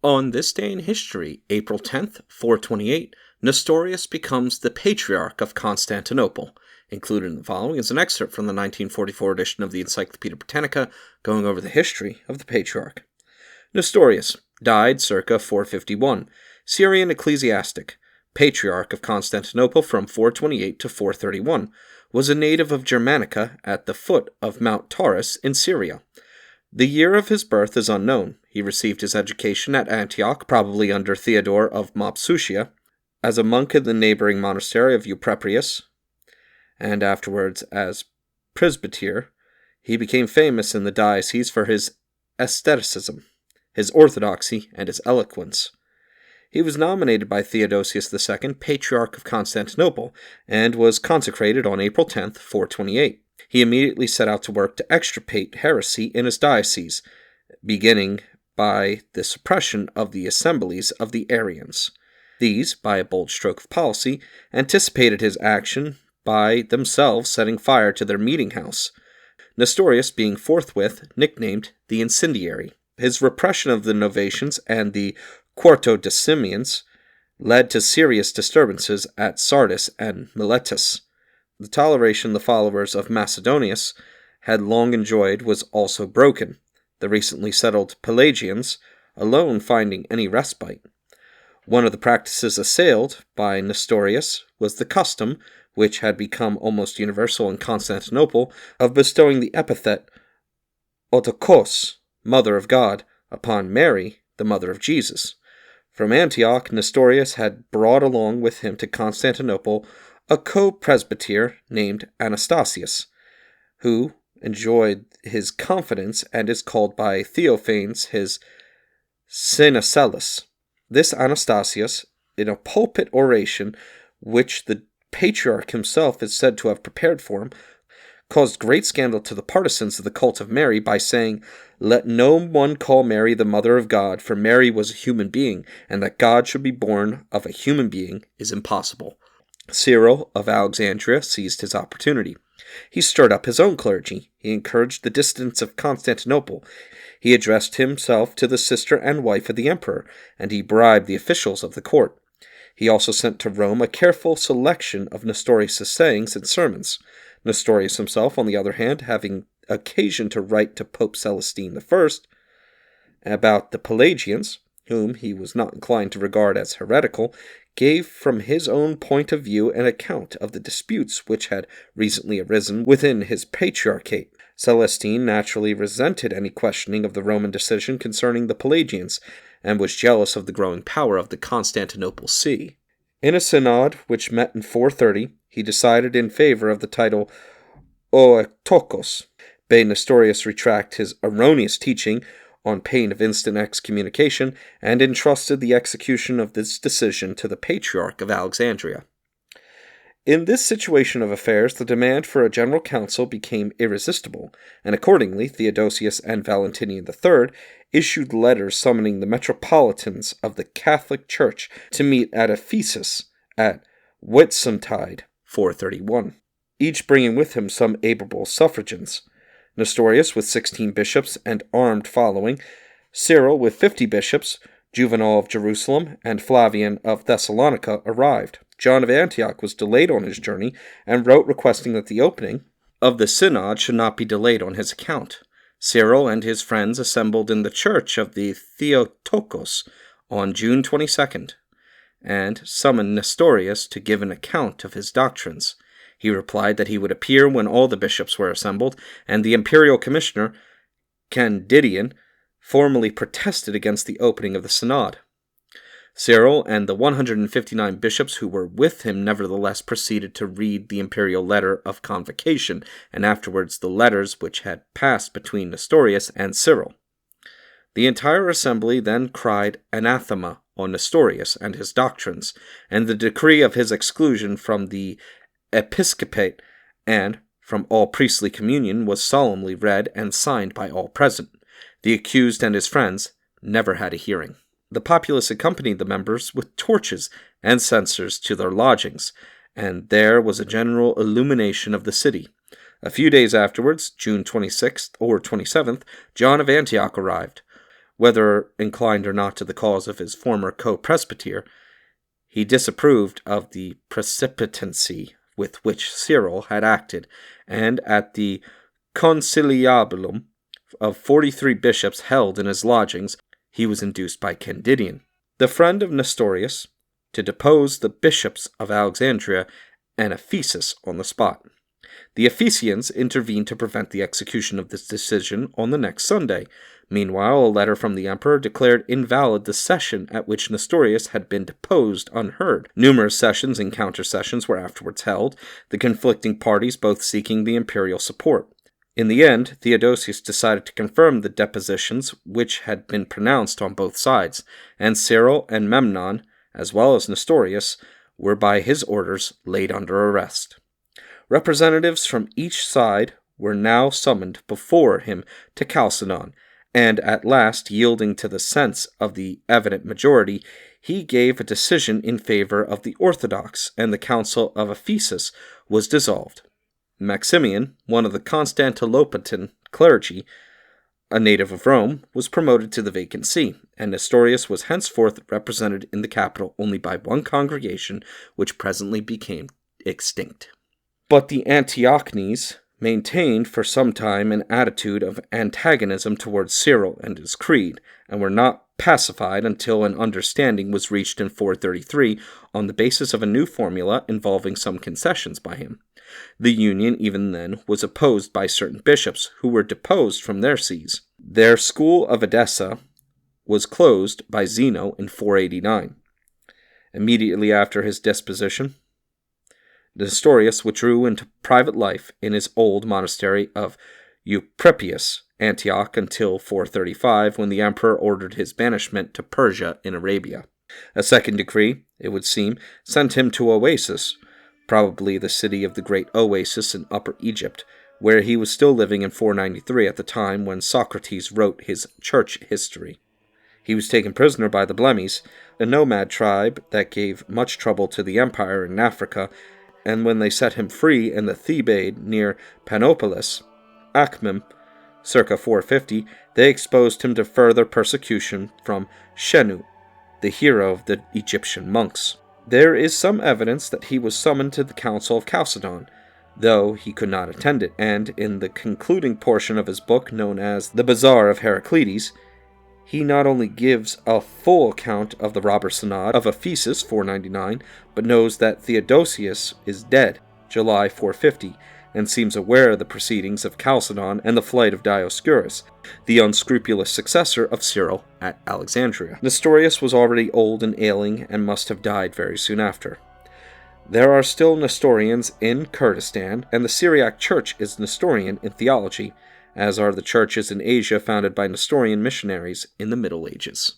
On this day in history, April 10th, 428, Nestorius becomes the Patriarch of Constantinople. Included in the following is an excerpt from the 1944 edition of the Encyclopedia Britannica, going over the history of the Patriarch. Nestorius died circa 451, Syrian ecclesiastic, Patriarch of Constantinople from 428 to 431, was a native of Germanica at the foot of Mount Taurus in Syria. The year of his birth is unknown. He received his education at Antioch, probably under Theodore of Mopsuestia, as a monk in the neighboring monastery of Euprepius, and afterwards as presbyter. He became famous in the diocese for his aestheticism, his orthodoxy, and his eloquence. He was nominated by Theodosius II, Patriarch of Constantinople, and was consecrated on April 10, 428. He immediately set out to work to extirpate heresy in his diocese, beginning by the suppression of the assemblies of the Arians. These, by a bold stroke of policy, anticipated his action by themselves setting fire to their meeting house, Nestorius being forthwith nicknamed the Incendiary. His repression of the Novatians and the Quartodecimians led to serious disturbances at Sardis and Miletus. The toleration the followers of Macedonius had long enjoyed was also broken, the recently settled Pelagians alone finding any respite. One of the practices assailed by Nestorius was the custom, which had become almost universal in Constantinople, of bestowing the epithet Otokos, Mother of God, upon Mary, the Mother of Jesus. From Antioch, Nestorius had brought along with him to Constantinople a co-presbyter named Anastasius, who enjoyed his confidence and is called by Theophanes his Synecellus. This Anastasius, in a pulpit oration which the Patriarch himself is said to have prepared for him, caused great scandal to the partisans of the cult of Mary by saying, "Let no one call Mary the Mother of God, for Mary was a human being, and that God should be born of a human being is impossible." Cyril of Alexandria seized his opportunity. He stirred up his own clergy. He encouraged the dissidents of Constantinople. He addressed himself to the sister and wife of the emperor, and he bribed the officials of the court. He also sent to Rome a careful selection of Nestorius' sayings and sermons. Nestorius himself, on the other hand, having occasion to write to Pope Celestine I about the Pelagians, whom he was not inclined to regard as heretical, gave from his own point of view an account of the disputes which had recently arisen within his patriarchate. Celestine naturally resented any questioning of the Roman decision concerning the Pelagians, and was jealous of the growing power of the Constantinople See. In a synod which met in 430, he decided in favor of the title Oektokos, bade Nestorius retract his erroneous teaching on pain of instant excommunication, and entrusted the execution of this decision to the Patriarch of Alexandria. In this situation of affairs, the demand for a general council became irresistible, and accordingly Theodosius and Valentinian III issued letters summoning the metropolitans of the Catholic Church to meet at Ephesus at Whitsuntide, 431, each bringing with him some able suffragans. Nestorius with 16 bishops and armed following, Cyril with 50 bishops, Juvenal of Jerusalem, and Flavian of Thessalonica arrived. John of Antioch was delayed on his journey, and wrote requesting that the opening of the synod should not be delayed on his account. Cyril and his friends assembled in the church of the Theotokos on June 22nd, and summoned Nestorius to give an account of his doctrines. He replied that he would appear when all the bishops were assembled, and the imperial commissioner, Candidian, formally protested against the opening of the synod. Cyril and the 159 bishops who were with him nevertheless proceeded to read the imperial letter of convocation, and afterwards the letters which had passed between Nestorius and Cyril. The entire assembly then cried anathema on Nestorius and his doctrines, and the decree of his exclusion from the episcopate and from all priestly communion was solemnly read and signed by all present. The accused and his friends never had a hearing. The populace accompanied the members with torches and censers to their lodgings, and there was a general illumination of the city. A few days afterwards, June 26th or 27th, John of Antioch arrived. Whether inclined or not to the cause of his former co-presbyter, he disapproved of the precipitancy with which Cyril had acted, and at the conciliabulum of 43 bishops held in his lodgings, he was induced by Candidian, the friend of Nestorius, to depose the bishops of Alexandria and Ephesus on the spot. The Ephesians intervened to prevent the execution of this decision on the next Sunday. Meanwhile, a letter from the emperor declared invalid the session at which Nestorius had been deposed unheard. Numerous sessions and counter-sessions were afterwards held, the conflicting parties both seeking the imperial support. In the end, Theodosius decided to confirm the depositions which had been pronounced on both sides, and Cyril and Memnon, as well as Nestorius, were by his orders laid under arrest. Representatives from each side were now summoned before him to Chalcedon, and at last, yielding to the sense of the evident majority, he gave a decision in favor of the Orthodox, and the Council of Ephesus was dissolved. Maximian, one of the Constantinopolitan clergy, a native of Rome, was promoted to the vacant see, and Nestorius was henceforth represented in the capital only by one congregation, which presently became extinct. But the Antiochenes maintained for some time an attitude of antagonism towards Cyril and his creed, and were not pacified until an understanding was reached in 433 on the basis of a new formula involving some concessions by him. The union even then was opposed by certain bishops who were deposed from their sees. Their school of Edessa was closed by Zeno in 489. Immediately after his disposition, Nestorius withdrew into private life in his old monastery of Euprepius, Antioch, until 435, when the emperor ordered his banishment to Persia in Arabia. A second decree, it would seem, sent him to Oasis, probably the city of the great Oasis in Upper Egypt, where he was still living in 493 at the time when Socrates wrote his church history. He was taken prisoner by the Blemmies, a nomad tribe that gave much trouble to the empire in Africa, and when they set him free in the Thebaid near Panopolis, Akhmim, circa 450, they exposed him to further persecution from Shenu, the hero of the Egyptian monks. There is some evidence that he was summoned to the Council of Chalcedon, though he could not attend it, and in the concluding portion of his book known as The Bazaar of Heraclides, he not only gives a full account of the robber synod of Ephesus 499, but knows that Theodosius is dead, July 450, and seems aware of the proceedings of Chalcedon and the flight of Dioscorus, the unscrupulous successor of Cyril at Alexandria. Nestorius was already old and ailing and must have died very soon after. There are still Nestorians in Kurdistan, and the Syriac Church is Nestorian in theology, as are the churches in Asia founded by Nestorian missionaries in the Middle Ages.